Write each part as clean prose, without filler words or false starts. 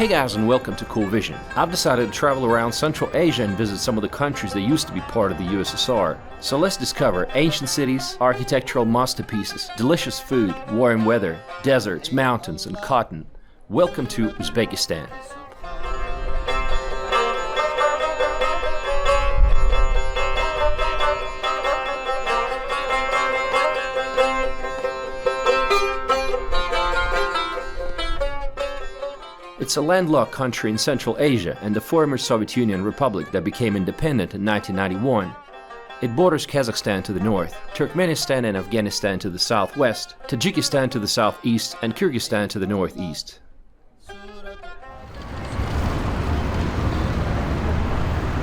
Hey guys, and welcome to Cool Vision. I've decided to travel around Central Asia and visit some of the countries that used to be part of the USSR. So let's discover ancient cities, architectural masterpieces, delicious food, warm weather, deserts, mountains, and cotton. Welcome to Uzbekistan. It's a landlocked country in Central Asia and the former Soviet Union republic that became independent in 1991. It borders Kazakhstan to the north, Turkmenistan and Afghanistan to the southwest, Tajikistan to the southeast, and Kyrgyzstan to the northeast.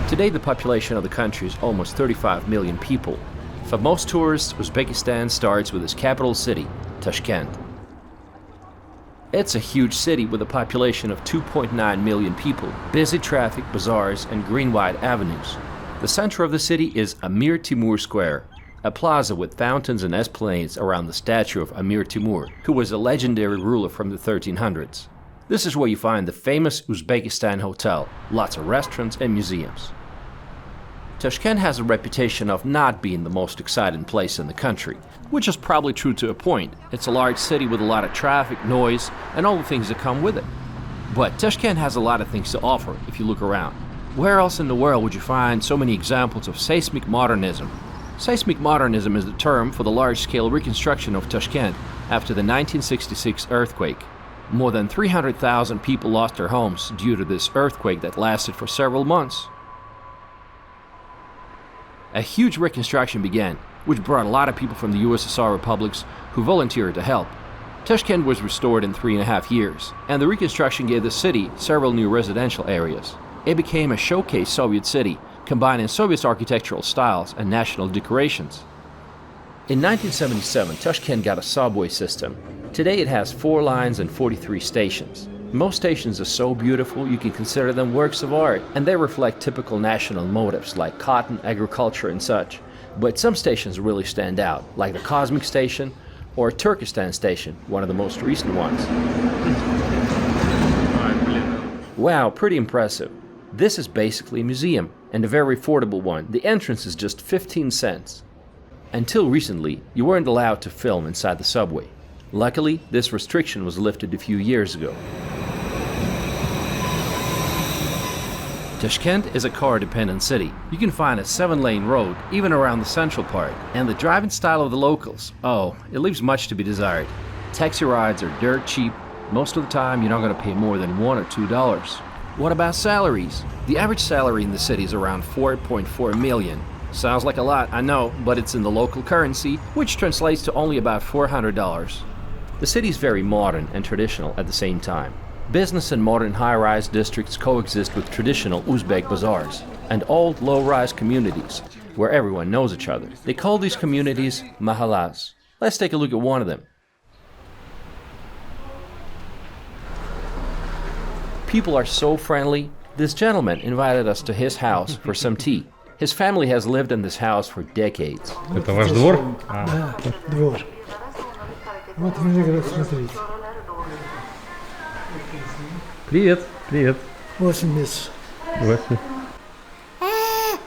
Today the population of the country is almost 35 million people. For most tourists, Uzbekistan starts with its capital city, Tashkent. It's a huge city with a population of 2.9 million people, busy traffic, bazaars, and green-white avenues. The center of the city is Amir Timur Square, a plaza with fountains and esplanades around the statue of Amir Timur, who was a legendary ruler from the 1300s. This is where you find the famous Uzbekistan Hotel, lots of restaurants and museums. Tashkent has a reputation of not being the most exciting place in the country, which is probably true to a point. It's a large city with a lot of traffic, noise, and all the things that come with it. But Tashkent has a lot of things to offer if you look around. Where else in the world would you find so many examples of seismic modernism? Seismic modernism is the term for the large-scale reconstruction of Tashkent after the 1966 earthquake. More than 300,000 people lost their homes due to this earthquake that lasted for several months. A huge reconstruction began, which brought a lot of people from the USSR republics who volunteered to help. Tashkent was restored in 3.5 years, and the reconstruction gave the city several new residential areas. It became a showcase Soviet city, combining Soviet architectural styles and national decorations. In 1977, Tashkent got a subway system. Today it has 4 lines and 43 stations. Most stations are so beautiful you can consider them works of art, and they reflect typical national motifs like cotton, agriculture, and such. But some stations really stand out, like the Cosmic Station or Turkestan Station, one of the most recent ones. Wow, pretty impressive. This is basically a museum, and a very affordable one. The entrance is just 15 cents. Until recently, you weren't allowed to film inside the subway. Luckily, this restriction was lifted a few years ago. Tashkent is a car-dependent city. You can find a 7-lane road even around the central part, and the driving style of the locals, it leaves much to be desired. Taxi rides are dirt cheap. Most of the time you're not going to pay more than $1 or $2. What about salaries? The average salary in the city is around 4.4 million. Sounds like a lot, I know, but it's in the local currency, which translates to only about $400. The city is very modern and traditional at the same time. Business and modern high-rise districts coexist with traditional Uzbek bazaars and old low-rise communities where everyone knows each other. They call these communities mahallas. Let's take a look at one of them. People are so friendly. This gentleman invited us to his house for some tea. His family has lived in this house for decades. Это ваш двор? Да, двор. Вот виноград, смотрите. Привет, привет. 8 месяцев.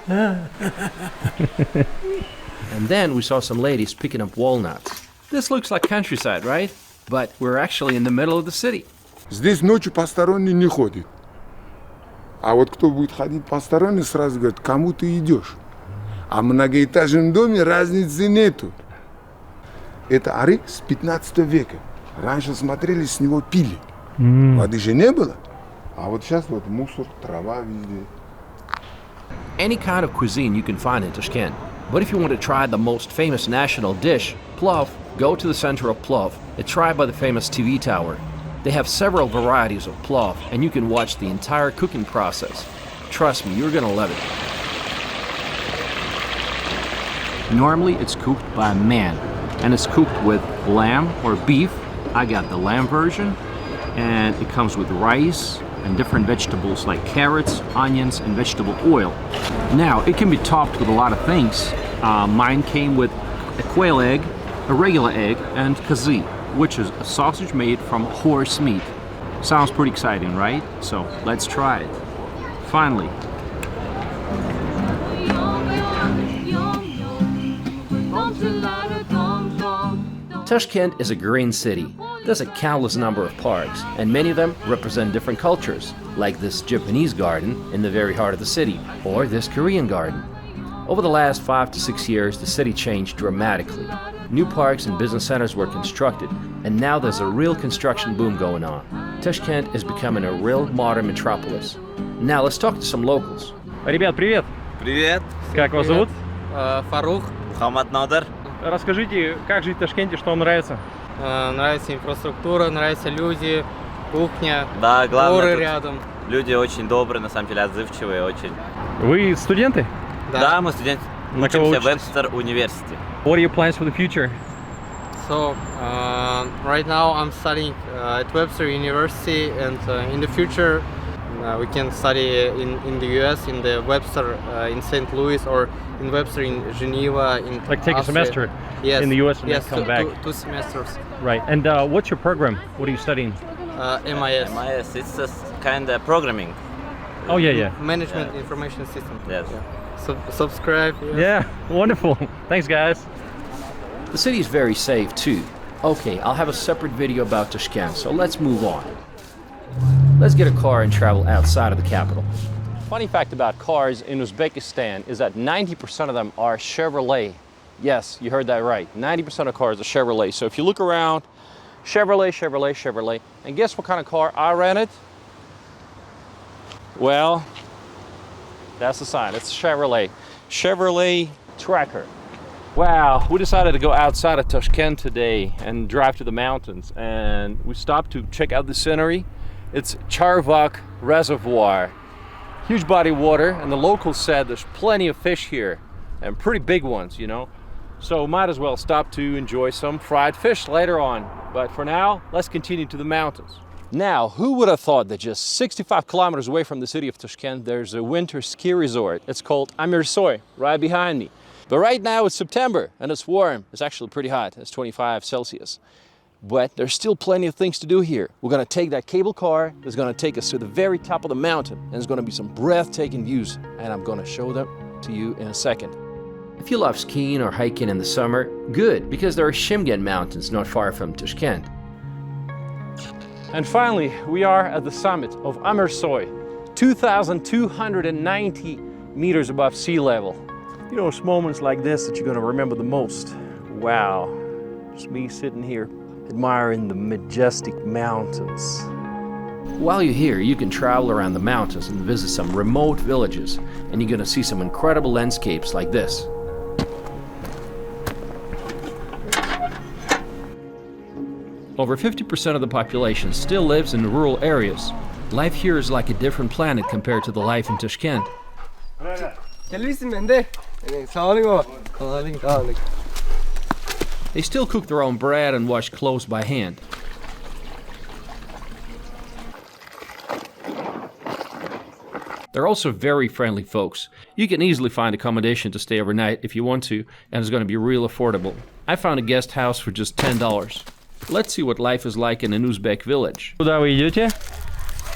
And then we saw some ladies picking up walnuts. This looks like countryside, right? But we're actually in the middle of the city. Здесь ночью посторонний не ходит. А вот кто будет ходить посторонний, сразу говорит, кому ты идешь. А в многоэтажном доме разницы нету. Это арык с 15 века. Раньше смотрели, с него пили. Воды же не было. А вот сейчас вот мусор, трава везде. Any kind of cuisine you can find in Tashkent. But if you want to try the most famous national dish, plov, go to the center of plov. It's right by the famous TV tower. They have several varieties of plov, and you can watch the entire cooking process. Trust me, you're gonna love it. Normally it's cooked by a man, and it's cooked with lamb or beef. I got the lamb version, and it comes with rice and different vegetables like carrots, onions, and vegetable oil. Now, it can be topped with a lot of things. Mine came with a quail egg, a regular egg, and kazi, which is a sausage made from horse meat. Sounds pretty exciting, right? So let's try it. Finally. Tashkent is a green city. There's a countless number of parks, and many of them represent different cultures, like this Japanese garden in the very heart of the city, or this Korean garden. Over the last 5 to 6 years, the city changed dramatically. New parks and business centers were constructed, and now there's a real construction boom going on. Tashkent is becoming a real modern metropolis. Now let's talk to some locals. Ребят, привет! Привет, Как вас зовут? Фарух, Мухаммад Надер. Расскажите, как жить в Ташкенте, что вам нравится? Нравится инфраструктура, нравятся люди, кухня, Да, главное, горы тут рядом. люди очень добрые, на самом деле отзывчивые очень. Вы студенты? Да, мы студенты, На кого учимся в учитесь? Webster University. What are your plans for the future? So, right now I'm studying at Webster University, and in the future we can study in the US, in the Webster in St. Louis, or in Webster in Geneva. In Like take a Austria. semester Yes. in the US and yes, then come back? two semesters. Right. And what's your program? What are you studying? MIS. MIS, it's just kind of programming. Oh, yeah. Management Information System. Yes. Subscribe. Yeah, wonderful. Thanks, guys. The city is very safe too. Okay, I'll have a separate video about Tashkent, so let's move on. Let's get a car and travel outside of the capital. Funny fact about cars in Uzbekistan is that 90% of them are Chevrolet. Yes, you heard that right. 90% of cars are Chevrolet. So if you look around, Chevrolet. And guess what kind of car I rented? Well, that's the sign. It's Chevrolet. Chevrolet Tracker. Wow, we decided to go outside of Tashkent today and drive to the mountains. And we stopped to check out the scenery. It's Charvak Reservoir. Huge body of water, and the locals said there's plenty of fish here, and pretty big ones, you know. So might as well stop to enjoy some fried fish later on. But for now, let's continue to the mountains. Now, who would have thought that just 65 kilometers away from the city of Tashkent, there's a winter ski resort. It's called Amirsoy, right behind me. But right now it's September, and it's warm. It's actually pretty hot. It's 25 Celsius. But there's still plenty of things to do here. We're gonna take that cable car that's gonna take us to the very top of the mountain, and there's gonna be some breathtaking views, and I'm gonna show them to you in a second. If you love skiing or hiking in the summer, good, because there are Shimgan Mountains not far from Tashkent. And finally, we are at the summit of Amirsoy, 2,290 meters above sea level. You know, it's moments like this that you're gonna remember the most. Wow, just me sitting here admiring the majestic mountains. While you're here, you can travel around the mountains and visit some remote villages, and you're gonna see some incredible landscapes like this. Over 50% of the population still lives in rural areas. Life here is like a different planet compared to the life in Tashkent. They still cook their own bread and wash clothes by hand. They're also very friendly folks. You can easily find accommodation to stay overnight if you want to, and it's going to be real affordable. I found a guest house for just $10. Let's see what life is like in an Uzbek village. Куда вы идете?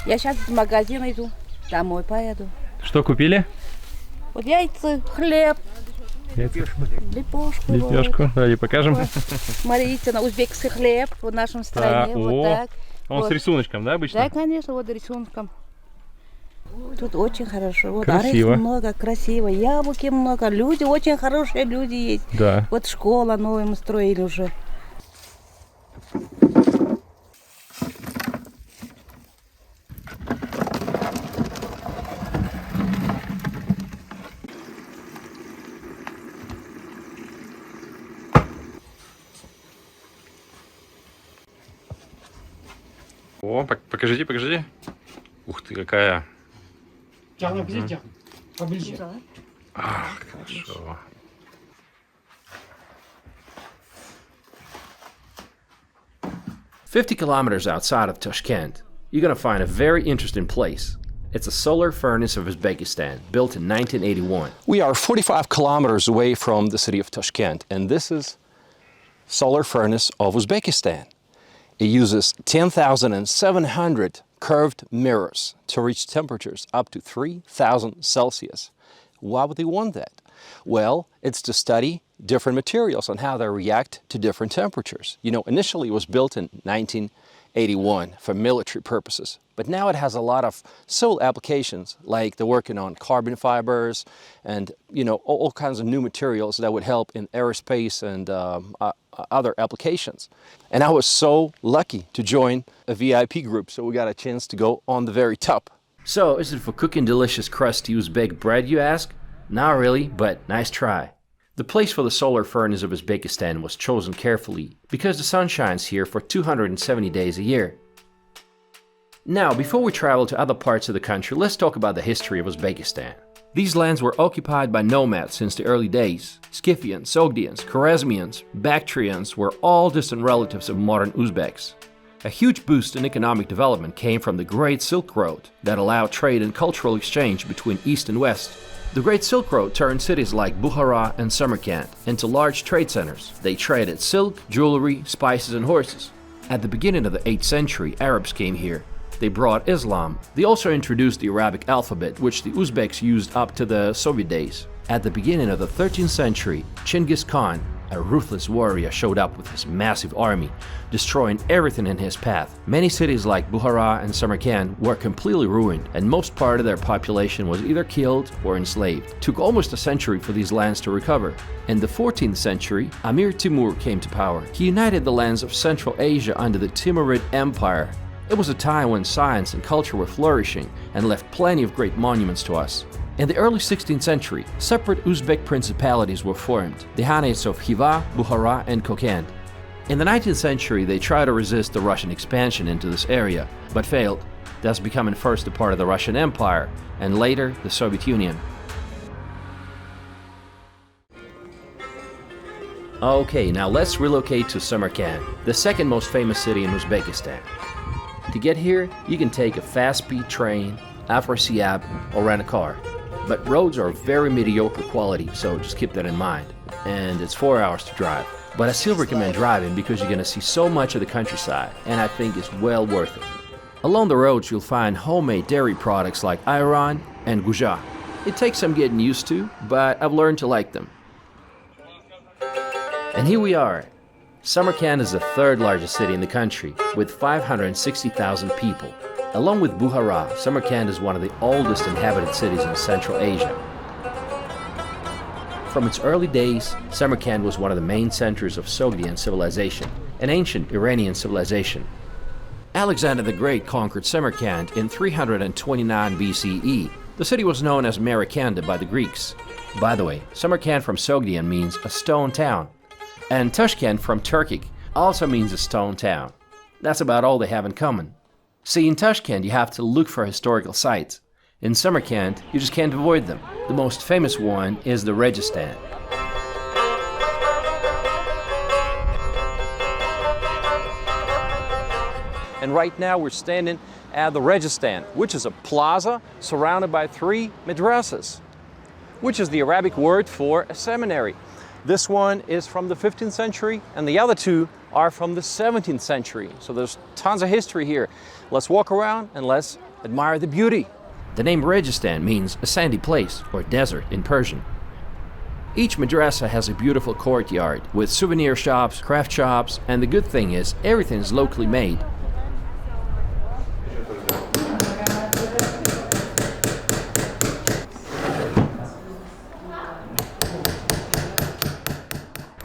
Я сейчас в магазин иду, домой поеду. Что купили? Вот яйца, хлеб, лепешку. Лепешку. Давайте покажем. Вот. Смотрите, на узбекский хлеб в нашем стране. Вот так. Он с рисуночком, да, обычно? Да, конечно, вот рисунком. Тут очень хорошо. Вот Красиво. орехов много, красиво. Яблоки много. Люди, очень хорошие люди есть. Да. Вот школа новую мы строили уже. О, покажите. Ух ты, какая. Ах, хорошо. "50 kilometers outside of Tashkent, you're going to find a very interesting place. It's a solar furnace of Uzbekistan, built in 1981. We are 45 kilometers away from the city of Tashkent, and this is solar furnace of Uzbekistan. It uses 10,700 curved mirrors to reach temperatures up to 3,000 Celsius. Why would they want that? Well, it's to study different materials and how they react to different temperatures. You know, initially it was built in 1981 for military purposes, but now it has a lot of civil applications, like they're working on carbon fibers and, you know, all kinds of new materials that would help in aerospace and other applications. And I was so lucky to join a VIP group, so we got a chance to go on the very top. So, is it for cooking delicious crusty Uzbek bread, you ask? Not really, but nice try. The place for the solar furnace of Uzbekistan was chosen carefully because the sun shines here for 270 days a year. Now, before we travel to other parts of the country, let's talk about the history of Uzbekistan. These lands were occupied by nomads since the early days. Scythians, Sogdians, Khwarezmians, Bactrians were all distant relatives of modern Uzbeks. A huge boost in economic development came from the Great Silk Road that allowed trade and cultural exchange between East and West. The Great Silk Road turned cities like Bukhara and Samarkand into large trade centers. They traded silk, jewelry, spices, and horses. At the beginning of the 8th century, Arabs came here. They brought Islam. They also introduced the Arabic alphabet, which the Uzbeks used up to the Soviet days. At the beginning of the 13th century, Chinggis Khan, a ruthless warrior, showed up with his massive army, destroying everything in his path. Many cities like Bukhara and Samarkand were completely ruined, and most part of their population was either killed or enslaved. It took almost a century for these lands to recover. In the 14th century, Amir Timur came to power. He united the lands of Central Asia under the Timurid Empire. It was a time when science and culture were flourishing and left plenty of great monuments to us. In the early 16th century, separate Uzbek principalities were formed, the Khanates of Khiva, Bukhara, and Kokand. In the 19th century, they tried to resist the Russian expansion into this area, but failed, thus becoming first a part of the Russian Empire, and later the Soviet Union. Okay, now let's relocate to Samarkand, the second most famous city in Uzbekistan. To get here, you can take a fast-speed train, Afrasiab, or rent a car. But roads are very mediocre quality, so just keep that in mind. And it's 4 hours to drive. But I still recommend driving because you're going to see so much of the countryside, and I think it's well worth it. Along the roads, you'll find homemade dairy products like ayran and guja. It takes some getting used to, but I've learned to like them. And here we are. Samarkand is the third largest city in the country, with 560,000 people. Along with Bukhara, Samarkand is one of the oldest inhabited cities in Central Asia. From its early days, Samarkand was one of the main centers of Sogdian civilization, an ancient Iranian civilization. Alexander the Great conquered Samarkand in 329 BCE. The city was known as Marikanda by the Greeks. By the way, Samarkand from Sogdian means a stone town, and Tashkent from Turkic also means a stone town. That's about all they have in common. See, in Tashkent you have to look for historical sites. In Samarkand, you just can't avoid them. The most famous one is the Registan. And right now we're standing at the Registan, which is a plaza surrounded by 3 madrasas, which is the Arabic word for a seminary. This one is from the 15th century, and the other 2 are from the 17th century. So there's tons of history here. Let's walk around and let's admire the beauty. The name Registan means a sandy place or desert in Persian. Each madrasa has a beautiful courtyard with souvenir shops, craft shops, and the good thing is everything is locally made.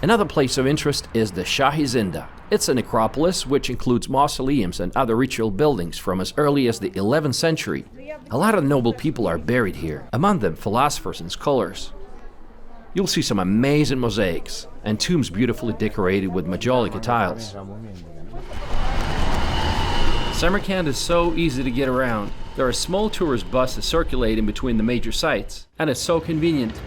Another place of interest is the Shahi Zinda. It's a necropolis which includes mausoleums and other ritual buildings from as early as the 11th century. A lot of noble people are buried here, among them philosophers and scholars. You'll see some amazing mosaics and tombs beautifully decorated with majolica tiles. Samarkand is so easy to get around. There are small tourist buses circulating between the major sites, and it's so convenient.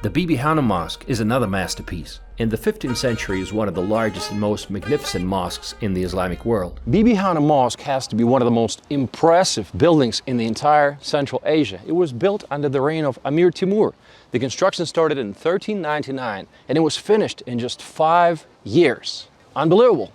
The Bibi Hanum Mosque is another masterpiece. In the 15th century, it was one of the largest and most magnificent mosques in the Islamic world. Bibi Hanum Mosque has to be one of the most impressive buildings in the entire Central Asia. It was built under the reign of Amir Timur. The construction started in 1399 and it was finished in just 5 years. Unbelievable.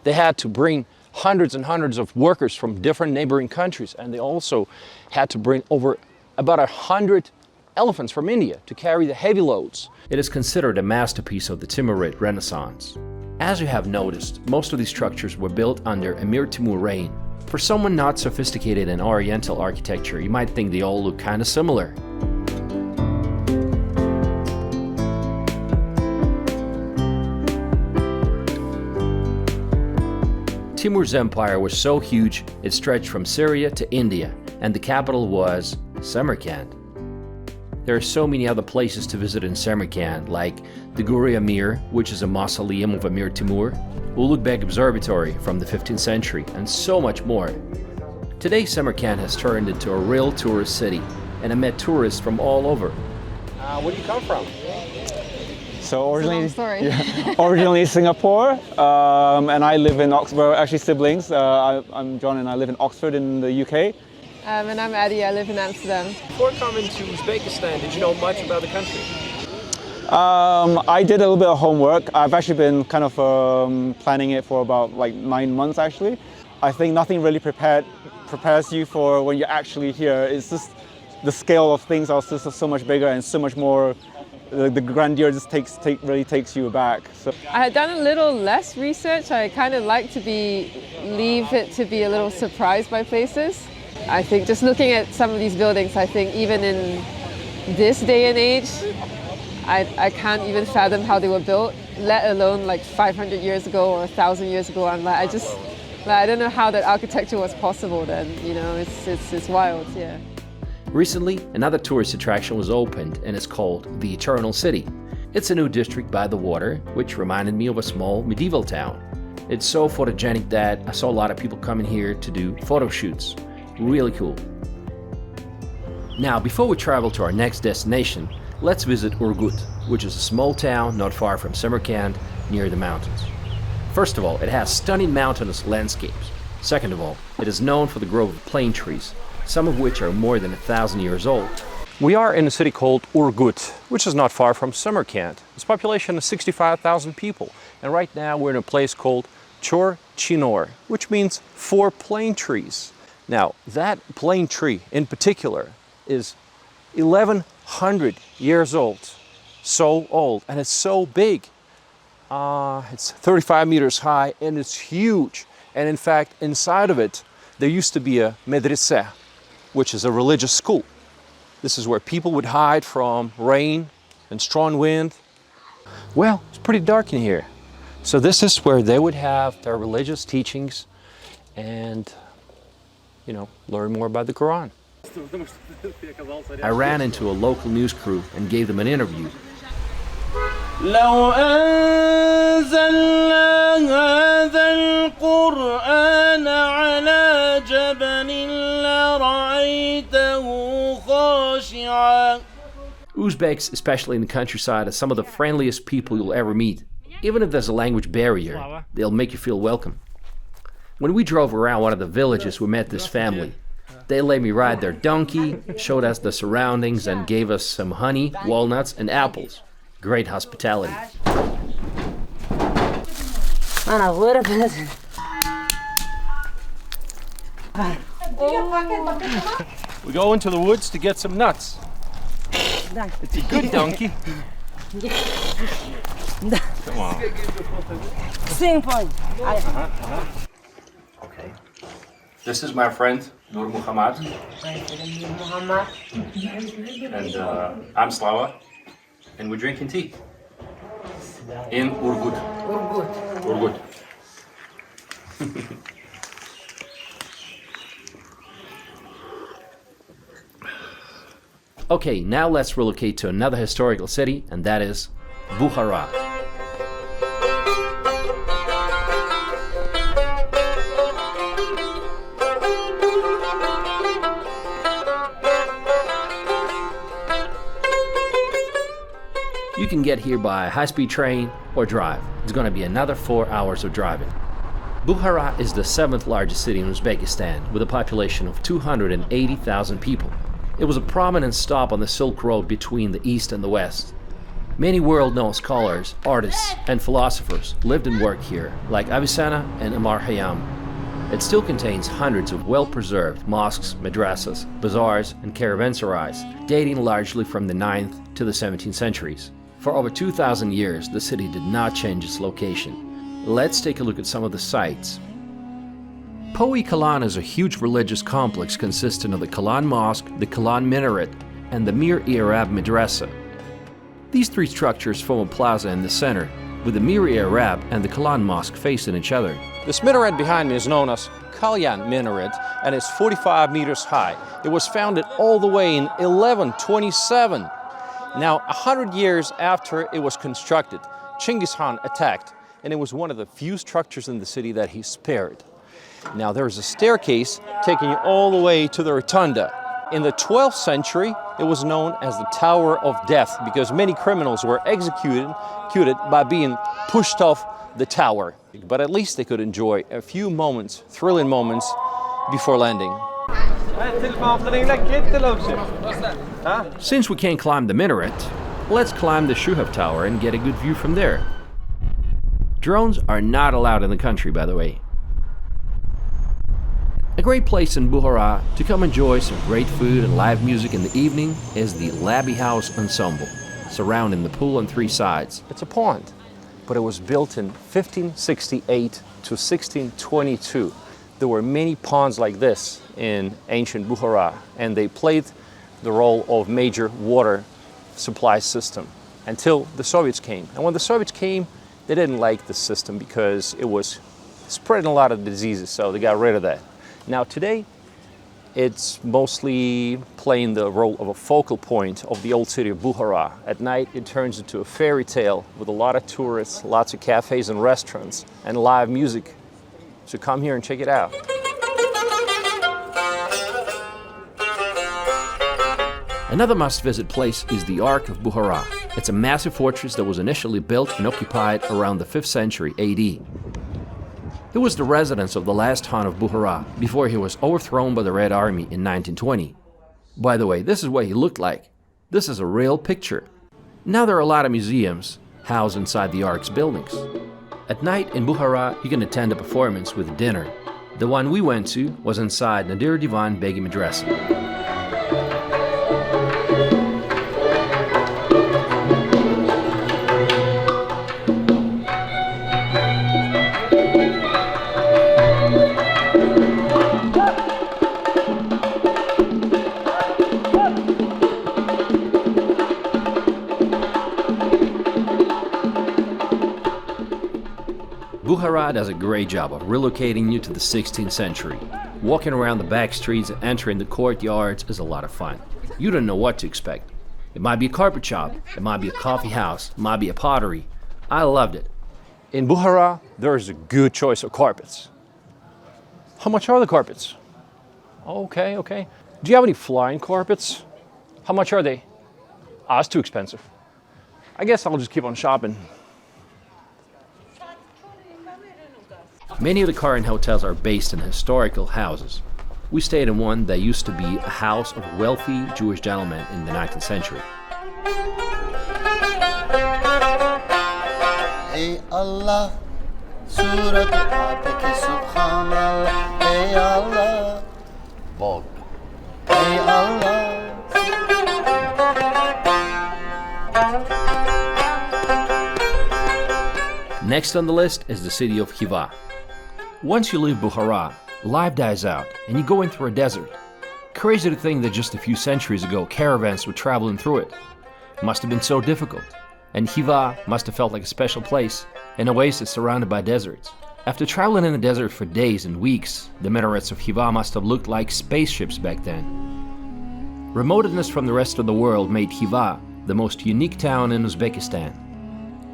They had to bring hundreds and hundreds of workers from different neighboring countries, and they also had to bring over about 100 elephants from India to carry the heavy loads. It is considered a masterpiece of the Timurid Renaissance. As you have noticed, most of these structures were built under Amir Timur reign. For someone not sophisticated in Oriental architecture, you might think they all look kind of similar. Timur's empire was so huge, it stretched from Syria to India, and the capital was Samarkand. There are so many other places to visit in Samarkand, like the Guri Amir, which is a mausoleum of Amir Timur, Uzbek Observatory from the 15th century, and so much more. Today, Samarkand has turned into a real tourist city, and I met tourists from all over. Where do you come from? So originally, Story. originally Singapore, and I live in Oxford. We're actually siblings. I'm John, and I live in Oxford in the UK. And I'm Addie, I live in Amsterdam. Before coming to Uzbekistan, did you know much about the country? I did a little bit of homework. I've actually been kind of planning it for about like 9 months actually. I think nothing really prepares you for when you're actually here. It's just the scale of things are just so much bigger and so much more. The grandeur just really takes you aback. So I had done a little less research. I kind of like to leave it to be a little surprised by places. I think just looking at some of these buildings, I think even in this day and age, I can't even fathom how they were built, let alone like 500 years ago or 1,000 years ago. I'm like, I don't know how that architecture was possible then, you know, it's wild, yeah. Recently, another tourist attraction was opened and it's called the Eternal City. It's a new district by the water, which reminded me of a small medieval town. It's so photogenic that I saw a lot of people coming here to do photo shoots. Really cool. Now, before we travel to our next destination, let's visit Urgut, which is a small town not far from Samarkand, near the mountains. First of all, it has stunning mountainous landscapes. Second of all, it is known for the grove of plane trees, some of which are more than 1,000 years old. We are in a city called Urgut, which is not far from Samarkand. Its population is 65,000 people, and right now we're in a place called Chor Chinor, which means 4 plane trees. Now, that plane tree in particular is 1,100 years old. So old, and it's so big. It's 35 meters high, and it's huge. And in fact, inside of it, there used to be a majestic, which is a religious school. This is where people would hide from rain and strong wind. Well, it's pretty dark in here. So this is where they would have their religious teachings and, you know, learn more about the Quran. I ran into a local news crew and gave them an interview. لو أنزلنا هذا القرآن على جبل لرأيته خاشعا. Uzbeks, especially in the countryside, are some of the friendliest people you'll ever meet. Even if there's a language barrier, they'll make you feel welcome. When we drove around one of the villages, we met this family. They let me ride their donkey, showed us the surroundings, and gave us some honey, walnuts, and apples. Great hospitality. We go into the woods to get some nuts. It's a good donkey. Come on. Okay. This is my friend, Nur Muhammad. And I'm Slava. And we're drinking tea. In Urgut. Urgut. Okay, now let's relocate to another historical city, and that is Bukhara. You can get here by high-speed train or drive. It's going to be another 4 hours of driving. Bukhara is the 7th largest city in Uzbekistan with a population of 280,000 people. It was a prominent stop on the Silk Road between the East and the West. Many world-known scholars, artists, and philosophers lived and worked here, like Avicenna and Amar Khayyam. It still contains hundreds of well-preserved mosques, madrasas, bazaars, and caravanserais, dating largely from the 9th to the 17th centuries. For over 2,000 years, the city did not change its location. Let's take a look at some of the sites. Poi Kalan is a huge religious complex consisting of the Kalan Mosque, the Kalan Minaret, and the Mir-e-Arab Madrasa. These three structures form a plaza in the center, with the Mir-e-Arab and the Kalan Mosque facing each other. This minaret behind me is known as Kalyan Minaret and is 45 meters high. It was founded all the way in 1127. Now, 100 years after it was constructed, Chinggis Khan attacked, and it was one of the few structures in the city that he spared. Now, there is a staircase taking you all the way to the rotunda. In the 12th century, it was known as the Tower of Death because many criminals were executed by being pushed off the tower. But at least they could enjoy a few moments, thrilling moments, before landing. Since we can't climb the minaret, let's climb the Shuhab Tower and get a good view from there. Drones are not allowed in the country, by the way. A great place in Bukhara to come enjoy some great food and live music in the evening is the Labby House Ensemble, surrounding the pool on 3 sides. It's a pond, but it was built in 1568 to 1622. There were many ponds like this in ancient Bukhara, and they played the role of major water supply system until the Soviets came. And when the Soviets came, they didn't like the system because it was spreading a lot of diseases, so they got rid of that. Now today, it's mostly playing the role of a focal point of the old city of Bukhara. At night, it turns into a fairy tale with a lot of tourists, lots of cafes and restaurants, and live music. So come here and check it out. Another must-visit place is the Ark of Bukhara. It's a massive fortress that was initially built and occupied around the 5th century AD. It was the residence of the last Khan of Bukhara before he was overthrown by the Red Army in 1920. By the way, this is what he looked like. This is a real picture. Now there are a lot of museums housed inside the Ark's buildings. At night in Bukhara, you can attend a performance with dinner. The one we went to was inside Nadir Divan Begi Madrasa. Bukhara does a great job of relocating you to the 16th century. Walking around the back streets and entering the courtyards is a lot of fun. You don't know what to expect. It might be a carpet shop, it might be a coffee house, it might be a pottery. I loved it. In Bukhara, there is a good choice of carpets. How much are the carpets? Okay. Do you have any flying carpets? How much are they? It's too expensive. I guess I'll just keep on shopping. Many of the current hotels are based in historical houses. We stayed in one that used to be a house of wealthy Jewish gentlemen in the 19th century. Hey Allah, Surat Subhanallah, Hey Allah, Bog, Hey Allah. Next on the list is the city of Khiva. Once you leave Bukhara, life dies out and you go in through a desert. Crazy to think that just a few centuries ago caravans were traveling through it. Must have been so difficult. And Khiva must have felt like a special place, an oasis surrounded by deserts. After traveling in the desert for days and weeks, the minarets of Khiva must have looked like spaceships back then. Remoteness from the rest of the world made Khiva the most unique town in Uzbekistan.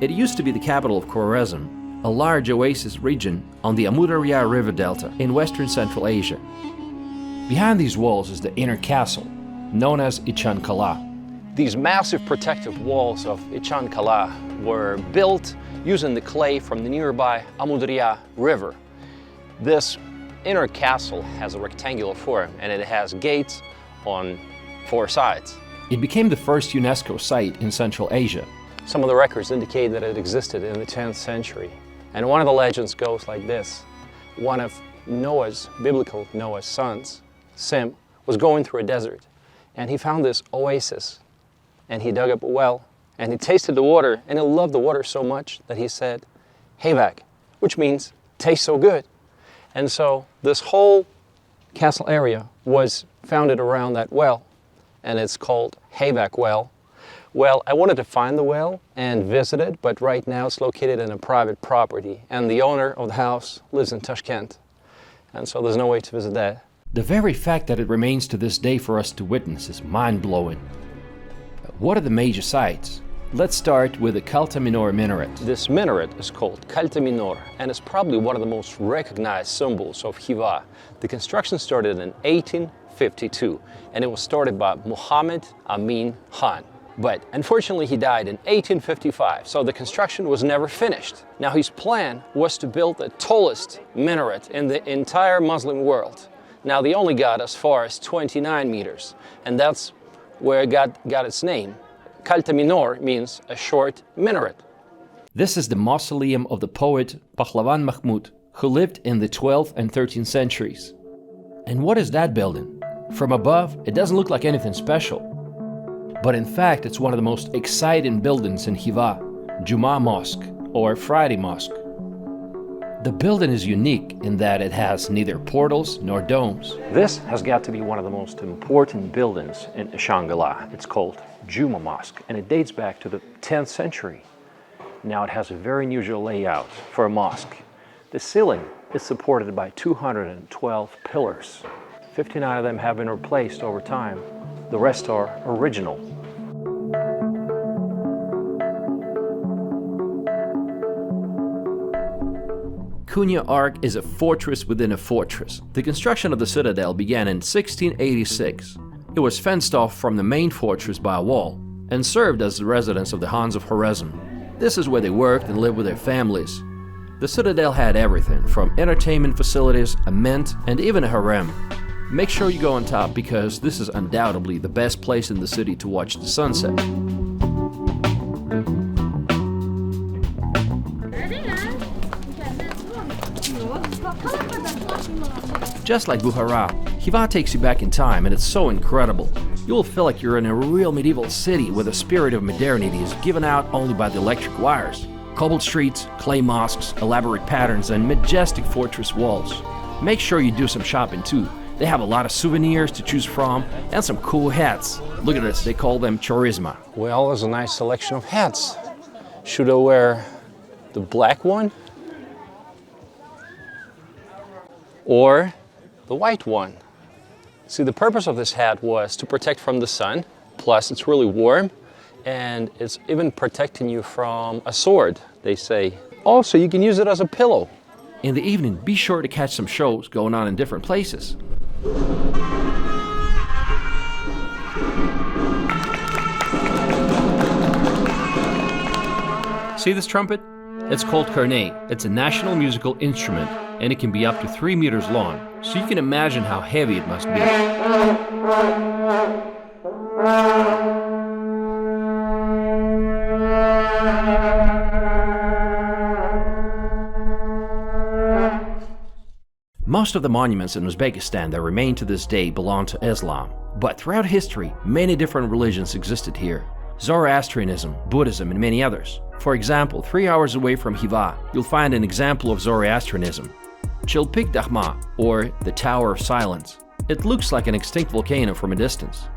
It used to be the capital of Khwarezm, a large oasis region on the Amudarya River Delta in western Central Asia. Behind these walls is the inner castle, known as Ichan Kala. These massive protective walls of Ichan Kala were built using the clay from the nearby Amudriya River. This inner castle has a rectangular form and it has gates on 4 sides. It became the first UNESCO site in Central Asia. Some of the records indicate that it existed in the 10th century. And one of the legends goes like this. One of biblical Noah's sons, Sem, was going through a desert and he found this oasis and he dug up a well and he tasted the water and he loved the water so much that he said, Hayvak, which means tastes so good. And so this whole castle area was founded around that well and it's called Hayvak Well. Well, I wanted to find the well and visit it, but right now it's located in a private property and the owner of the house lives in Tashkent. And so there's no way to visit that. The very fact that it remains to this day for us to witness is mind-blowing. What are the major sites? Let's start with the Kalta Minor minaret. This minaret is called Kalta Minor and is probably one of the most recognized symbols of Khiva. The construction started in 1852 and it was started by Muhammad Amin Khan. But unfortunately he died in 1855, so the construction was never finished. Now his plan was to build the tallest minaret in the entire Muslim world. Now they only got as far as 29 meters, and that's where it got its name. Kalta Minor means a short minaret. This is the mausoleum of the poet Pahlavan Mahmud, who lived in the 12th and 13th centuries. And what is that building? From above, it doesn't look like anything special. But in fact, it's one of the most exciting buildings in Khiva, Juma Mosque, or Friday Mosque. The building is unique in that it has neither portals nor domes. This has got to be one of the most important buildings in Shanghala. It's called Juma Mosque, and it dates back to the 10th century. Now it has a very unusual layout for a mosque. The ceiling is supported by 212 pillars. 59 of them have been replaced over time. The rest are original. Kunya Ark is a fortress within a fortress. The construction of the citadel began in 1686. It was fenced off from the main fortress by a wall and served as the residence of the Hans of Khwarezm. This is where they worked and lived with their families. The citadel had everything from entertainment facilities, a mint, and even a harem. Make sure you go on top because this is undoubtedly the best place in the city to watch the sunset. Just like Bukhara, Khiva takes you back in time and it's so incredible. You'll feel like you're in a real medieval city where the spirit of modernity is given out only by the electric wires. Cobbled streets, clay mosques, elaborate patterns, and majestic fortress walls. Make sure you do some shopping too. They have a lot of souvenirs to choose from and some cool hats. Look at this, they call them charisma. Well, there's a nice selection of hats. Should I wear the black one? Or the white one? See, the purpose of this hat was to protect from the sun, plus it's really warm, and it's even protecting you from a sword, they say. Also, you can use it as a pillow. In the evening, be sure to catch some shows going on in different places. See this trumpet? It's called cornet. It's a national musical instrument, and it can be up to 3 meters long, so you can imagine how heavy it must be. Most of the monuments in Uzbekistan that remain to this day belong to Islam, but throughout history, many different religions existed here. Zoroastrianism, Buddhism, and many others. For example, 3 hours away from Khiva, you'll find an example of Zoroastrianism. Chilpik Dakhma, or the Tower of Silence. It looks like an extinct volcano from a distance.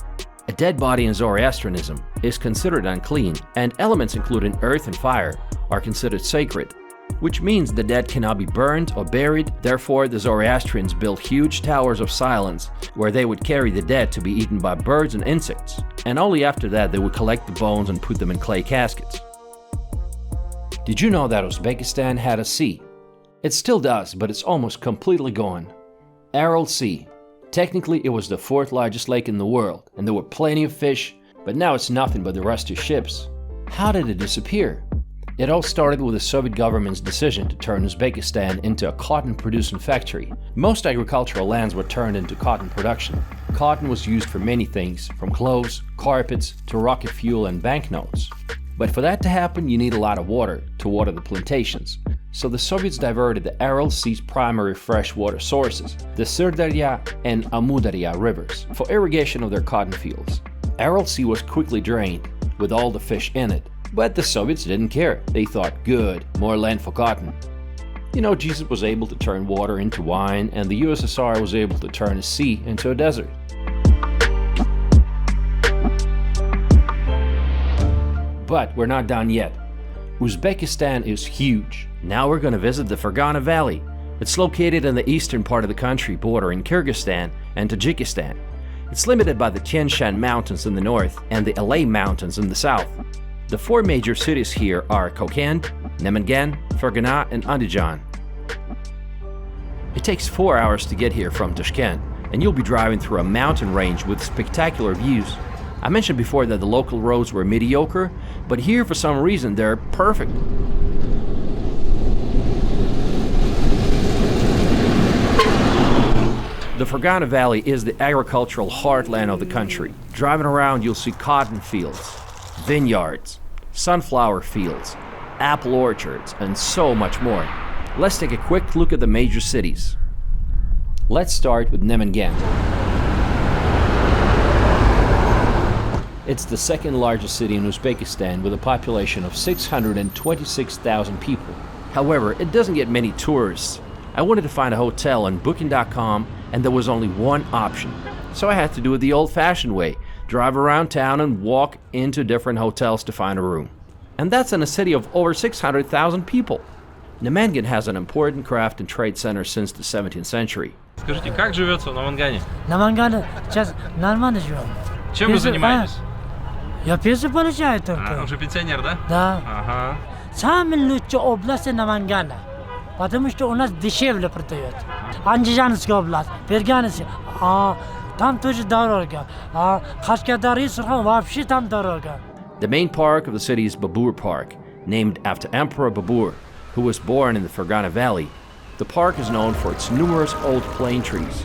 A dead body in Zoroastrianism is considered unclean, and elements including earth and fire are considered sacred, which means the dead cannot be burned or buried. Therefore, the Zoroastrians built huge towers of silence where they would carry the dead to be eaten by birds and insects, and only after that they would collect the bones and put them in clay caskets. Did you know that Uzbekistan had a sea? It still does, but it's almost completely gone. Aral Sea. Technically, it was the 4th largest lake in the world, and there were plenty of fish, but now it's nothing but the rusty ships. How did it disappear? It all started with the Soviet government's decision to turn Uzbekistan into a cotton-producing factory. Most agricultural lands were turned into cotton production. Cotton was used for many things, from clothes, carpets, to rocket fuel and banknotes. But for that to happen, you need a lot of water to water the plantations. So the Soviets diverted the Aral Sea's primary freshwater sources, the Sirdarya and Amudarya rivers, for irrigation of their cotton fields. Aral Sea was quickly drained, with all the fish in it. But the Soviets didn't care. They thought, good, more land for cotton. You know, Jesus was able to turn water into wine, and the USSR was able to turn a sea into a desert. But we're not done yet. Uzbekistan is huge. Now we're going to visit the Fergana Valley. It's located in the eastern part of the country, bordering Kyrgyzstan and Tajikistan. It's limited by the Tian Shan Mountains in the north and the Alay Mountains in the south. The four major cities here are Kokand, Namangan, Fergana, and Andijan. It takes 4 hours to get here from Tashkent, and you'll be driving through a mountain range with spectacular views. I mentioned before that the local roads were mediocre, but here for some reason they're perfect. The Fergana Valley is the agricultural heartland of the country. Driving around, you'll see cotton fields, vineyards, sunflower fields, apple orchards, and so much more. Let's take a quick look at the major cities. Let's start with Namangan. It's the second largest city in Uzbekistan with a population of 626,000 people. However, it doesn't get many tourists. I wanted to find a hotel on Booking.com and there was only one option. So I had to do it the old-fashioned way, drive around town and walk into different hotels to find a room. And that's in a city of over 600,000 people. Namangan has an important craft and trade center since the 17th century. Скажите, как живется в Намангане? Наманган сейчас нормально живем. Чем вы занимаетесь? Я пенсию получаю только. Уже пенсионер, да? Да. Ага. Самая лучшая область Намангана, потому что у нас дешевле продают. Андижанская область, Fergana'sı, там тоже дорого. Kashkadar'ı, Surxan вообще там дорого. The main park of the city is Babur Park, named after Emperor Babur, who was born in the Fergana Valley. The park is known for its numerous old plane trees.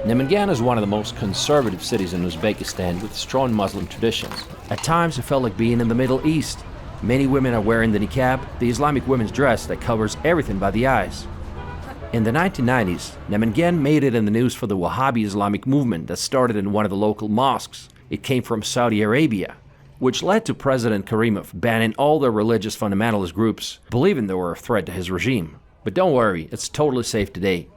Namangan is one of the most conservative cities in Uzbekistan with strong Muslim traditions. At times it felt like being in the Middle East. Many women are wearing the niqab, the Islamic women's dress that covers everything by the eyes. In the 1990s, Namangan made it in the news for the Wahhabi Islamic movement that started in one of the local mosques. It came from Saudi Arabia, which led to President Karimov banning all the religious fundamentalist groups, believing they were a threat to his regime. But don't worry, it's totally safe today.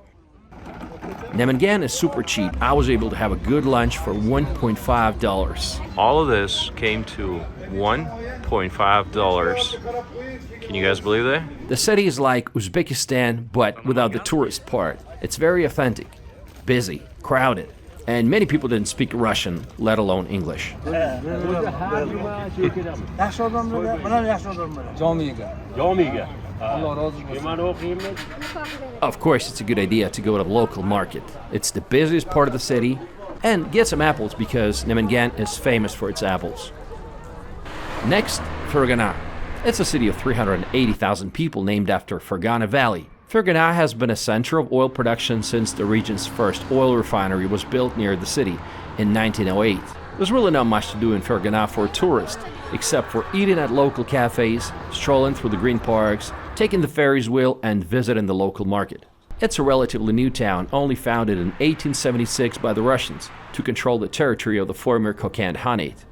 Namangan is super cheap. I was able to have a good lunch for $1.5. All of this came to $1.5. Can you guys believe that? The city is like Uzbekistan, but without the tourist part. It's very authentic, busy, crowded, and many people didn't speak Russian, let alone English. Of course, it's a good idea to go to the local market. It's the busiest part of the city, and get some apples because Namangan is famous for its apples. Next, Fergana. It's a city of 380,000 people named after Fergana Valley. Fergana has been a center of oil production since the region's first oil refinery was built near the city in 1908. There's really not much to do in Fergana for a tourist, except for eating at local cafes, strolling through the green parks, taking the Ferris wheel, and visiting the local market. It's a relatively new town, only founded in 1876 by the Russians to control the territory of the former Kokand Khanate.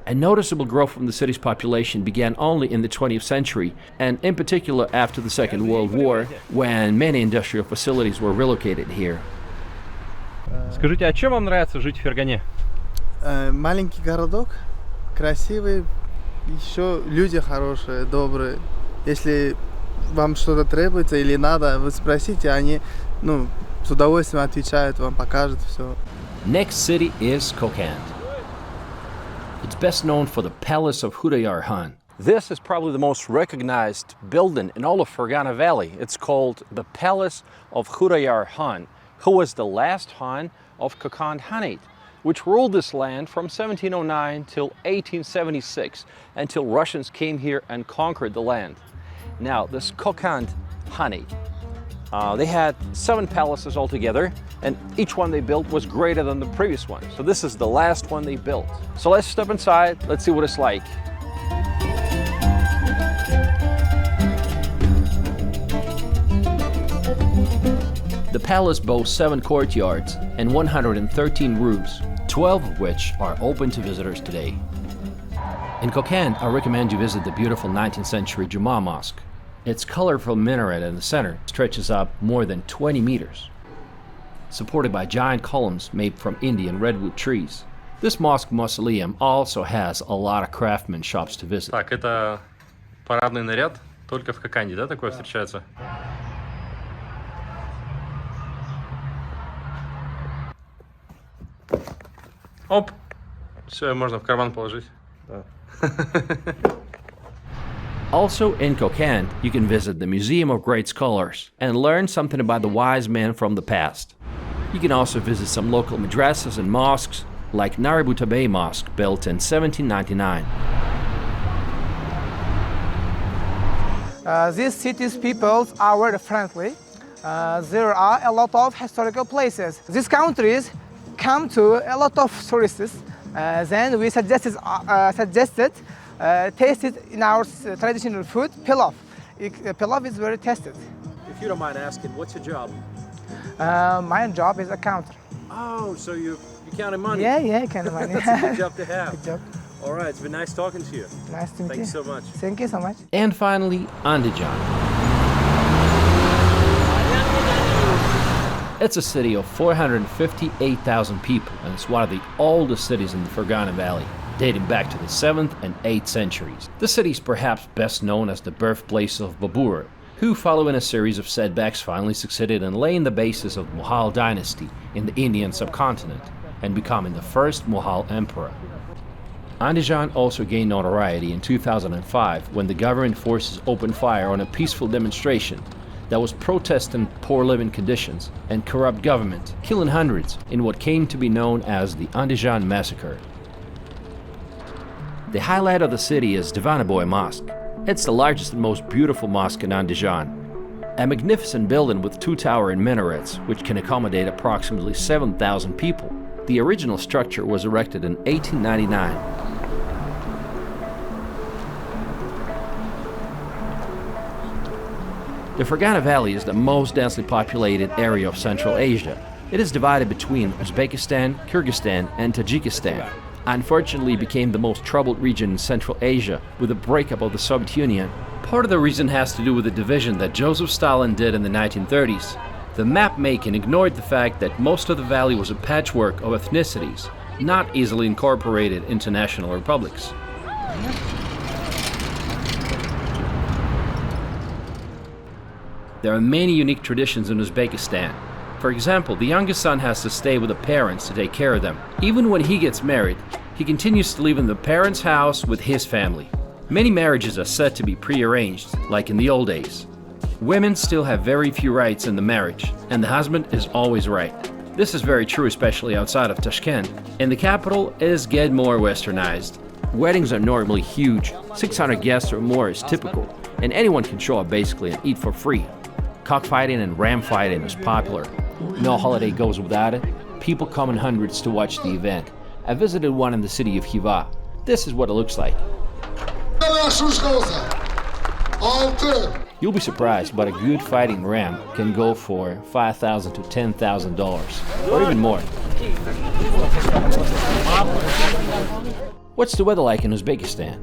A noticeable growth from the city's population began only in the 20th century, and in particular after the Second World War, when many industrial facilities were relocated here. Скажите, а чем вам нравится жить в Фергане? Маленький городок, красивый, еще люди хорошие, добрые. Если вам что-то требуется или надо, вы спросите, они, с удовольствием отвечают, вам покажут все. Next city is Kokand. It's best known for the palace of Hudayar Khan, This is probably the most recognized building in all of Fergana Valley. It's called the Palace of Khudayar Khan, who was the last Khan of Kokand Khanate, which ruled this land from 1709 till 1876, until Russians came here and conquered the land. Now, this Kokand Khanate, they had 7 palaces altogether, and each one they built was greater than the previous one. So this is the last one they built. So let's step inside, let's see what it's like. The palace boasts 7 courtyards and 113 rooms, 12 of which are open to visitors today. In Kokand, I recommend you visit the beautiful 19th century Juma Mosque. Its colorful minaret in the center stretches up more than 20 meters, supported by giant columns made from Indian redwood trees. This mosque mausoleum also has a lot of craftsman shops to visit. Так, это парадный наряд, только в Коканде, да, такое встречается? Оп! Все, можно в карман положить. Да. Also in Kokand, you can visit the Museum of Great Scholars and learn something about the wise men from the past. You can also visit some local madrasas and mosques, like Naributabey Mosque, built in 1799. These cities' peoples are very friendly. There are a lot of historical places. These countries come to a lot of tourists. Then we suggested tasted in our traditional food, pilaf. Pilaf is very tasted. If you don't mind asking, what's your job? My job is accountant. Oh, so you counting money? Yeah, counting money. That's a good job to have. Good job. All right, it's been nice talking to you. Nice to meet you. Thank you so much. Thank you so much. And finally, Andijan. It's a city of 458,000 people, and it's one of the oldest cities in the Fergana Valley, dating back to the 7th and 8th centuries. The city is perhaps best known as the birthplace of Babur, who, following a series of setbacks, finally succeeded in laying the basis of the Mughal dynasty in the Indian subcontinent and becoming the first Mughal emperor. Andijan also gained notoriety in 2005 when the government forces opened fire on a peaceful demonstration that was protesting poor living conditions and corrupt government, killing hundreds in what came to be known as the Andijan massacre. The highlight of the city is Divanaboy Mosque. It's the largest and most beautiful mosque in Andijan. A magnificent building with 2 towering minarets, which can accommodate approximately 7,000 people. The original structure was erected in 1899. The Fergana Valley is the most densely populated area of Central Asia. It is divided between Uzbekistan, Kyrgyzstan, and Tajikistan. Unfortunately, it became the most troubled region in Central Asia with the breakup of the Soviet Union. Part of the reason has to do with the division that Joseph Stalin did in the 1930s. The map making ignored the fact that most of the valley was a patchwork of ethnicities, not easily incorporated into national republics. There are many unique traditions in Uzbekistan. For example, the youngest son has to stay with the parents to take care of them. Even when he gets married, he continues to live in the parents' house with his family. Many marriages are said to be prearranged, like in the old days. Women still have very few rights in the marriage, and the husband is always right. This is very true, especially outside of Tashkent. In the capital, it is getting more westernized. Weddings are normally huge. 600 guests or more is typical, and anyone can show up basically and eat for free. Cockfighting and ram fighting is popular. No holiday goes without it. People come in hundreds to watch the event. I visited one in the city of Khiva. This is what it looks like. You'll be surprised, but a good fighting ram can go for $5,000 to $10,000, or even more. What's the weather like in Uzbekistan?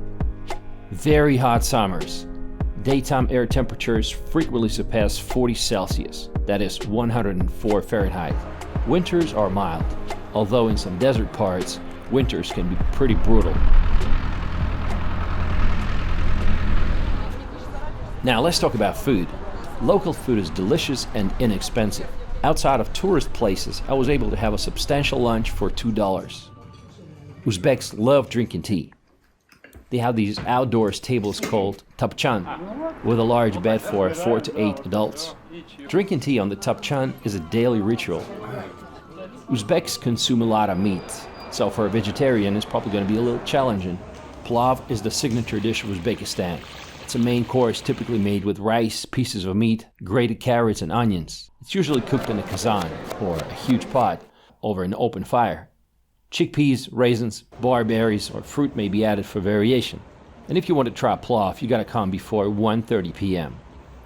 Very hot summers. Daytime air temperatures frequently surpass 40 Celsius, that is 104 Fahrenheit. Winters are mild, although in some desert parts, winters can be pretty brutal. Now let's talk about food. Local food is delicious and inexpensive. Outside of tourist places, I was able to have a substantial lunch for $2. Uzbeks love drinking tea. They have these outdoors tables called tapchan, with a large bed for 4 to 8 adults. Drinking tea on the tapchan is a daily ritual. Uzbeks consume a lot of meat, so for a vegetarian it's probably going to be a little challenging. Plov is the signature dish of Uzbekistan. It's a main course typically made with rice, pieces of meat, grated carrots and onions. It's usually cooked in a kazan, or a huge pot, over an open fire. Chickpeas, raisins, barberries, or fruit may be added for variation. And if you want to try plov, you gotta come before 1:30 p.m.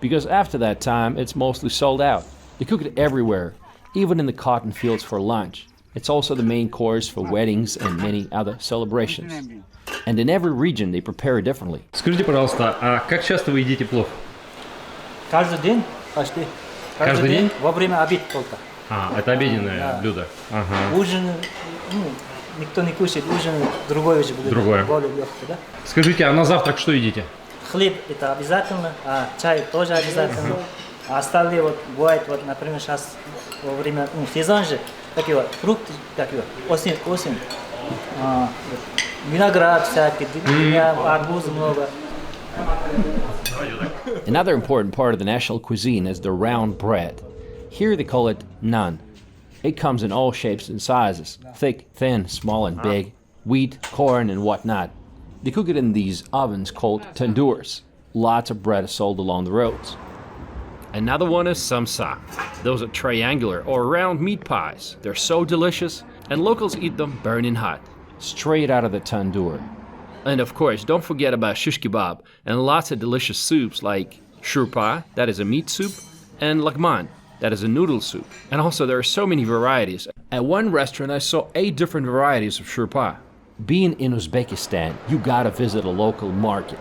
Because after that time, it's mostly sold out. They cook it everywhere, even in the cotton fields for lunch. It's also the main course for weddings and many other celebrations. And in every region, they prepare it differently. Скажите, пожалуйста, а как часто вы едите плов? Каждый день почти. Каждый день? Во время обеда только. Это обеденное блюдо. Ага. Ужин, никто не кушает, ужин другое же будет. Другое. Более легкое, да? Скажите, а на завтрак что едите? Хлеб это обязательно, а чай тоже обязательно. А остальные вот бывает, вот, например, сейчас во время сезон же, такие вот фрукты, такие вот, осень. Виноград всякий, арбуз много. Another important part of the national cuisine is the round bread. Here they call it naan. It comes in all shapes and sizes, thick, thin, small and big, wheat, corn and whatnot. They cook it in these ovens called tandoors. Lots of bread is sold along the roads. Another one is samsa. Those are triangular or round meat pies. They're so delicious, and locals eat them burning hot, straight out of the tandoor. And of course, don't forget about shish kebab and lots of delicious soups like shurpa, that is a meat soup, and lakman, that is a noodle soup. And also there are so many varieties. At one restaurant I saw 8 different varieties of shurpa. Being in Uzbekistan, you gotta visit a local market.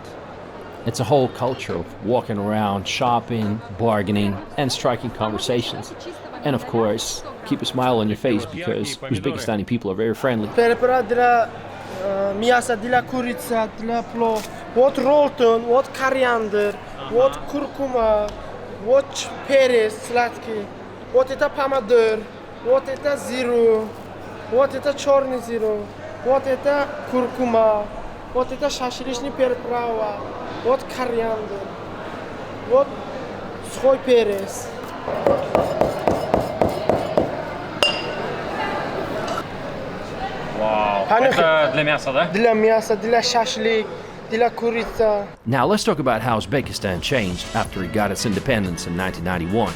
It's a whole culture of walking around, shopping, bargaining, and striking conversations. And of course, keep a smile on your face because Uzbekistani people are very friendly. Мясо для курицы, для плов. Вот ролтон, вот кориандр, вот куркума, вот перец сладкий, вот это помидор, вот это зиру, вот это черный зиру, вот это куркума, вот это шашлычный приправа, вот кориандр, вот сухой перец. Wow. Это для мяса, да? Для мяса, для шашлык, для курицы. Now let's talk about how Uzbekistan changed after it got its independence in 1991.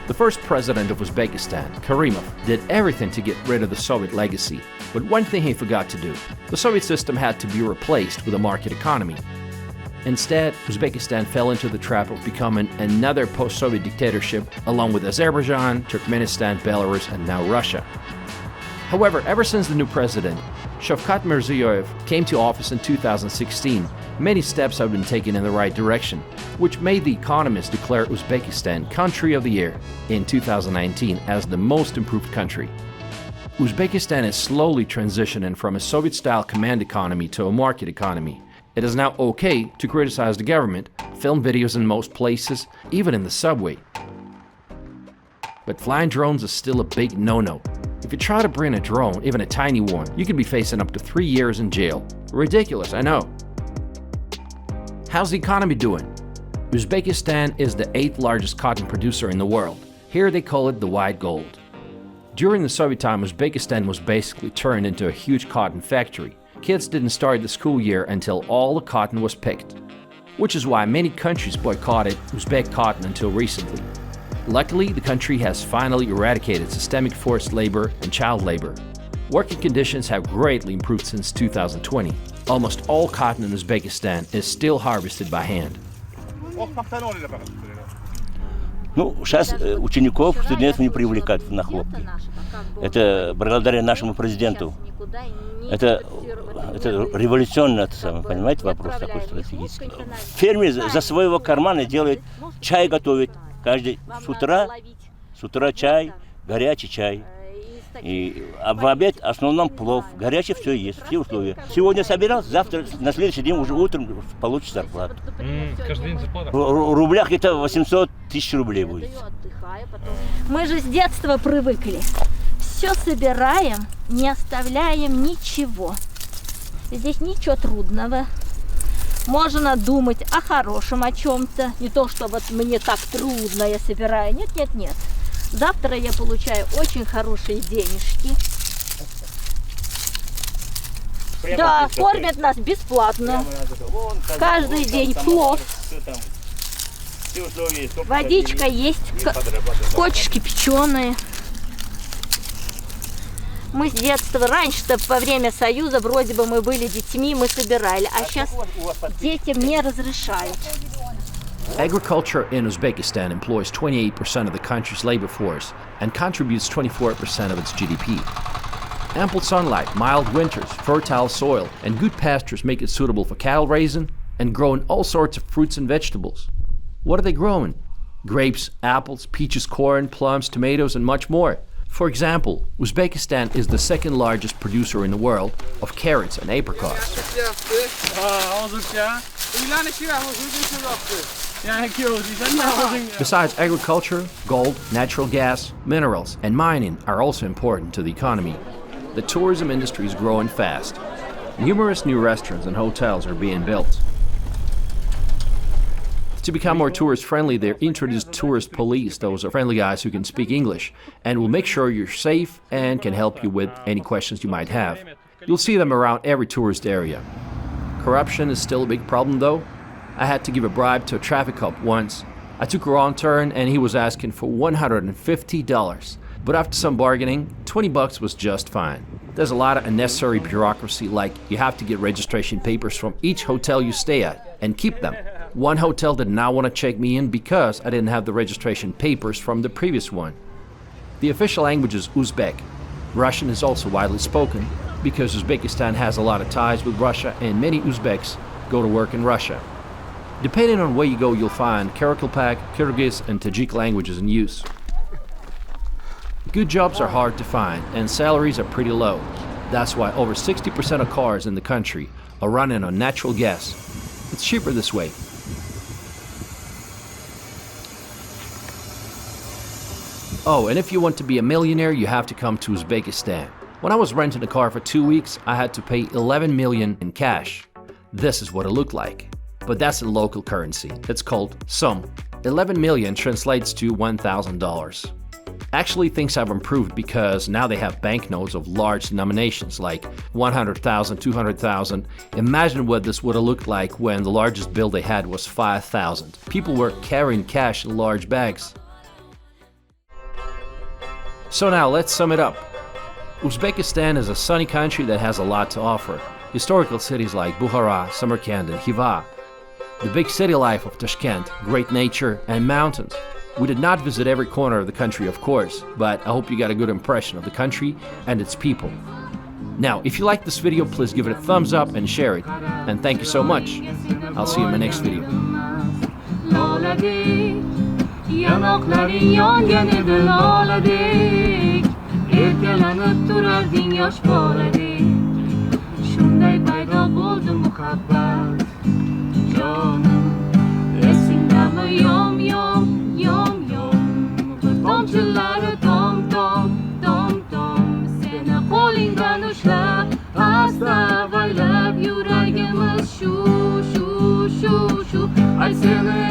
The first president of Uzbekistan, Karimov, did everything to get rid of the Soviet legacy. But one thing he forgot to do. The Soviet system had to be replaced with a market economy. Instead, Uzbekistan fell into the trap of becoming another post-Soviet dictatorship along with Azerbaijan, Turkmenistan, Belarus, and now Russia. However, ever since the new president, Shavkat Mirziyoyev, came to office in 2016, many steps have been taken in the right direction, which made The Economist declare Uzbekistan Country of the Year in 2019 as the most improved country. Uzbekistan is slowly transitioning from a Soviet-style command economy to a market economy. It is now okay to criticize the government, film videos in most places, even in the subway. But flying drones is still a big no-no. If you try to bring a drone, even a tiny one, you could be facing up to 3 years in jail. Ridiculous, I know. How's the economy doing? Uzbekistan is the 8th largest cotton producer in the world. Here they call it the white gold. During the Soviet time, Uzbekistan was basically turned into a huge cotton factory. Kids didn't start the school year until all the cotton was picked, which is why many countries boycotted Uzbek cotton until recently. Luckily, the country has finally eradicated systemic forced labor and child labor. Working conditions have greatly improved since 2020. Almost all cotton in Uzbekistan is still harvested by hand. Ну, сейчас учеников, студентов не привлекают на хлопки. Это благодаря нашему президенту. Это революционный, понимаете, вопрос такой стратегический. Фермер за своего кармана делает, чай готовит. Каждый с утра чай, горячий чай. А в обед в основном плов. Горячий все есть, все условия. Сегодня собирался, завтра, на следующий день уже утром получишь зарплату. Каждый день зарплата? В рублях это 800 тысяч рублей будет. Мы же с детства привыкли. Все собираем, не оставляем ничего. Здесь ничего трудного. Можно думать о хорошем, о чем-то. Не то, что вот мне так трудно, я собираю. Нет, нет, нет. Завтра я получаю очень хорошие денежки. Да, кормят нас бесплатно. Каждый день плов. Водичка есть, кочешки печеные. Мы с детства, раньше-то во время Союза, вроде бы мы были детьми, мы собирали, а сейчас детям не разрешают. Agriculture in Uzbekistan employs 28% of the country's labor force and contributes 24% of its GDP. Ample sunlight, mild winters, fertile soil, and good pastures make it suitable for cattle raising and growing all sorts of fruits and vegetables. What are they growing? Grapes, apples, peaches, corn, plums, tomatoes, and much more. For example, Uzbekistan is the second largest producer in the world of carrots and apricots. Besides agriculture, gold, natural gas, minerals, and mining are also important to the economy. The tourism industry is growing fast. Numerous new restaurants and hotels are being built. To become more tourist-friendly, they introduced tourist police. Those are friendly guys who can speak English and will make sure you're safe and can help you with any questions you might have. You'll see them around every tourist area. Corruption is still a big problem, though. I had to give a bribe to a traffic cop once. I took a wrong turn and he was asking for $150. But after some bargaining, $20 was just fine. There's a lot of unnecessary bureaucracy, like you have to get registration papers from each hotel you stay at and keep them. One hotel did not want to check me in because I didn't have the registration papers from the previous one. The official language is Uzbek. Russian is also widely spoken because Uzbekistan has a lot of ties with Russia and many Uzbeks go to work in Russia. Depending on where you go, you'll find Karakalpak, Kyrgyz, and Tajik languages in use. Good jobs are hard to find and salaries are pretty low. That's why over 60% of cars in the country are running on natural gas. It's cheaper this way. Oh, and if you want to be a millionaire, you have to come to Uzbekistan. When I was renting a car for 2 weeks, I had to pay 11 million in cash. This is what it looked like. But that's in local currency. It's called som. 11 million translates to $1,000. Actually, things have improved because now they have banknotes of large denominations like 100,000, 200,000. Imagine what this would have looked like when the largest bill they had was 5,000. People were carrying cash in large bags. So now let's sum it up. Uzbekistan is a sunny country that has a lot to offer. Historical cities like Bukhara, Samarkand, and Khiva. The big city life of Tashkent, great nature, and mountains. We did not visit every corner of the country, of course, but I hope you got a good impression of the country and its people. Now, if you liked this video, please give it a thumbs up and share it. And thank you so much. I'll see you in my next video. Yanakların yangenidir laladik Erkelanıp durardın yaş baladik Şunday paydo bo'ldi muhabbat Canım Esingdami yom yom yom yom Bir tomchilari tom tom tom tom Seni qo'lingdan ushlab Asta avaylab yuragimiz shu shu shu shu Ay seni